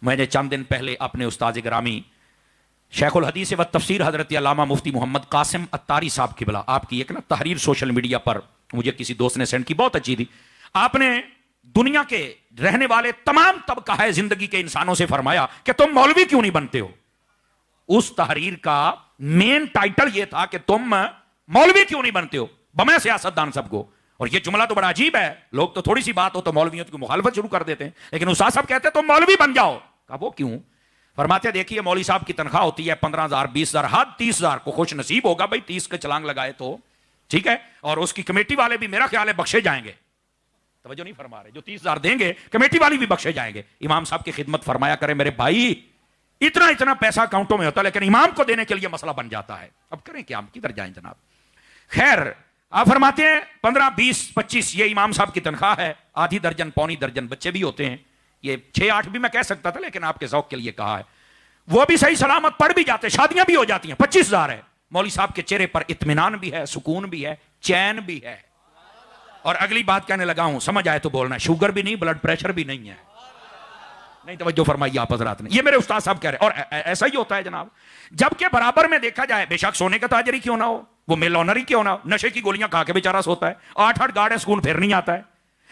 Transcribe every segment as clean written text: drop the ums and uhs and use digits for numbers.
मैंने चंद दिन पहले अपने उस्ताद गिरामी शेखुल हदीस व तफसीर हजरत अल्लामा मुफ्ती मोहम्मद कासिम अत्तारी साहब किबला आपकी एक ना तहरीर सोशल मीडिया पर मुझे किसी दोस्त ने सेंड की, बहुत अच्छी थी। आपने दुनिया के रहने वाले तमाम तबका है जिंदगी के इंसानों से फरमाया कि तुम मौलवी क्यों नहीं बनते हो। उस तहरीर का मेन टाइटल यह था कि तुम मौलवी क्यों नहीं बनते हो, बमै सियासतदान सबको। और यह जुमला तो बड़ा अजीब है, लोग तो थोड़ी सी बात हो तो मौलवियों की मुखालफत शुरू कर देते हैं, लेकिन उस्ताद साहब कहते हैं तुम मौलवी बन जाओ। कहा वो क्यों? फरमाते देखिए मौलवी साहब की तनख्वाह होती है 15,000 20,000 हद 30,000 को खुश नसीब होगा भाई 30 के छलांग लगाए तो ठीक है, और उसकी कमेटी वाले भी मेरा ख्याल है बख्शे जाएंगे। तवज्जो नहीं फरमा रहे, जो 30,000 देंगे कमेटी वाली भी बख्शे जाएंगे। इमाम साहब की खिदमत फरमाया करें मेरे भाई, इतना इतना पैसा अकाउंटों में होता है लेकिन इमाम को देने के लिए मसला बन जाता है। अब करें क्या, हम किधर जाएं जनाब। खैर आप फरमाते हैं 15 20 25 ये इमाम साहब की तनख्वाह है, आधी दर्जन पौनी दर्जन बच्चे भी होते हैं, ये 6-8 भी मैं कह सकता था लेकिन आपके शौक के लिए कहा है। वो भी सही सलामत पढ़ भी जाते, शादियां भी हो जाती हैं, 25,000 है। मौलवी साहब के चेहरे पर इत्मीनान भी है, सुकून भी है, चैन भी है। और अगली बात कहने लगा हूं, समझ आए तो बोलना, शुगर भी नहीं ब्लड प्रेशर भी नहीं है। नहीं तवज्जो फरमाइए आप हजरात ने, ये मेरे उस्ताद साहब कह रहे हैं। और ऐसा ही होता है जनाब, जबकि बराबर में देखा जाए बेशक सोने का ताजरी क्यों ना हो, वो मिल ऑनर ही क्यों ना हो, नशे की गोलियां खा के बेचारा सोता है, 8-8 गाड़े स्कूल फिर नहीं आता है,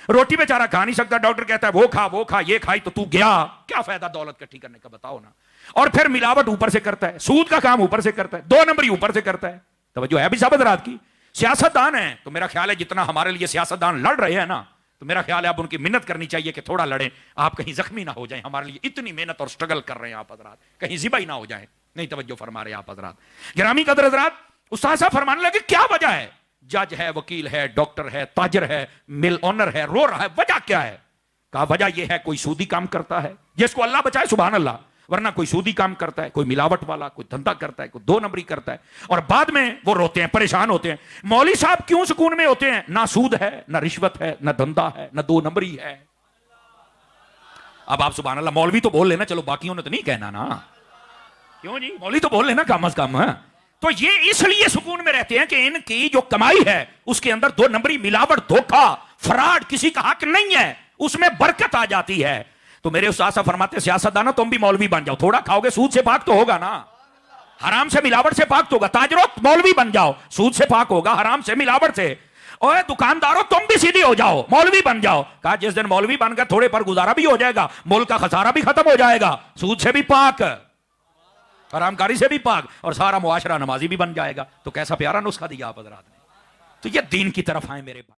रोटी बेचारा खा नहीं सकता, डॉक्टर कहता है वो खा ये खाई तो तू गया, क्या फायदा दौलत इकट्ठी करने का बताओ ना। और फिर मिलावट ऊपर से करता है, सूद का काम ऊपर से करता है, 2 नंबरी ऊपर से करता है। तवज्जो है भी साहब हजरात की, सियासतदान है तो मेरा ख्याल है जितना हमारे लिए सियासतदान लड़ रहे हैं ना, तो मेरा ख्याल है अब उनकी मेहनत करनी चाहिए कि थोड़ा लड़ें, आप कहीं जख्मी ना हो जाएं। हमारे लिए इतनी मेहनत और स्ट्रगल कर रहे हैं आप हजरात, कहीं जिबाई ना हो जाएं। नहीं तवज्जो फरमा रहे आप हजरात। गिरामी कदर हजरात, उस्ताद साहब फरमाने लगे क्या वजह है, जज है, वकील है, डॉक्टर है, ताजर है, मिल ऑनर है, रो रहा है, वजह क्या है? कहा वजह यह है कोई सूदी काम करता है, जिसको अल्लाह बचाए सुभान अल्लाह, वरना कोई सूदी काम करता है, कोई मिलावट वाला, कोई धंधा करता है, कोई 2 नंबरी करता है, और बाद में वो रोते हैं, परेशान होते हैं। मौलवी साहब क्यों सुकून में होते हैं? ना सूद है, ना रिश्वत है, ना धंधा है, ना 2 नंबरी है। अब आप सुभान अल्लाह मौलवी तो बोल लेना, चलो बाकियों ने तो नहीं कहना ना, क्यों जी, मौलवी तो बोल लेना कम अज कम है। तो ये इसलिए सुकून में रहते हैं कि इनकी जो कमाई है उसके अंदर 2 नंबरी, मिलावट, धोखा, फराड, किसी का हक नहीं है, उसमें बरकत आ जाती है। तो मेरे उस्ताद साहब फरमाते सियासतदानो तुम भी मौलवी बन जाओ, थोड़ा खाओगे सूद से पाक तो होगा ना, हराम से मिलावट से पाक तो होगा। ताजरो मौलवी बन जाओ, सूद से पाक होगा, हराम से मिलावट से। और दुकानदारों तुम भी सीधी हो जाओ, मौलवी बन जाओ। कहा जिस दिन मौलवी बनकर थोड़े पर गुजारा भी हो जाएगा, मुल्क का खसारा भी खत्म हो जाएगा, सूद से भी पाक, हरामकारी से भी पाक, और सारा मुआशरा नमाजी भी बन जाएगा। तो कैसा प्यारा नुस्खा दिया आप हजरात ने। तो ये दीन की तरफ आए मेरे भाई।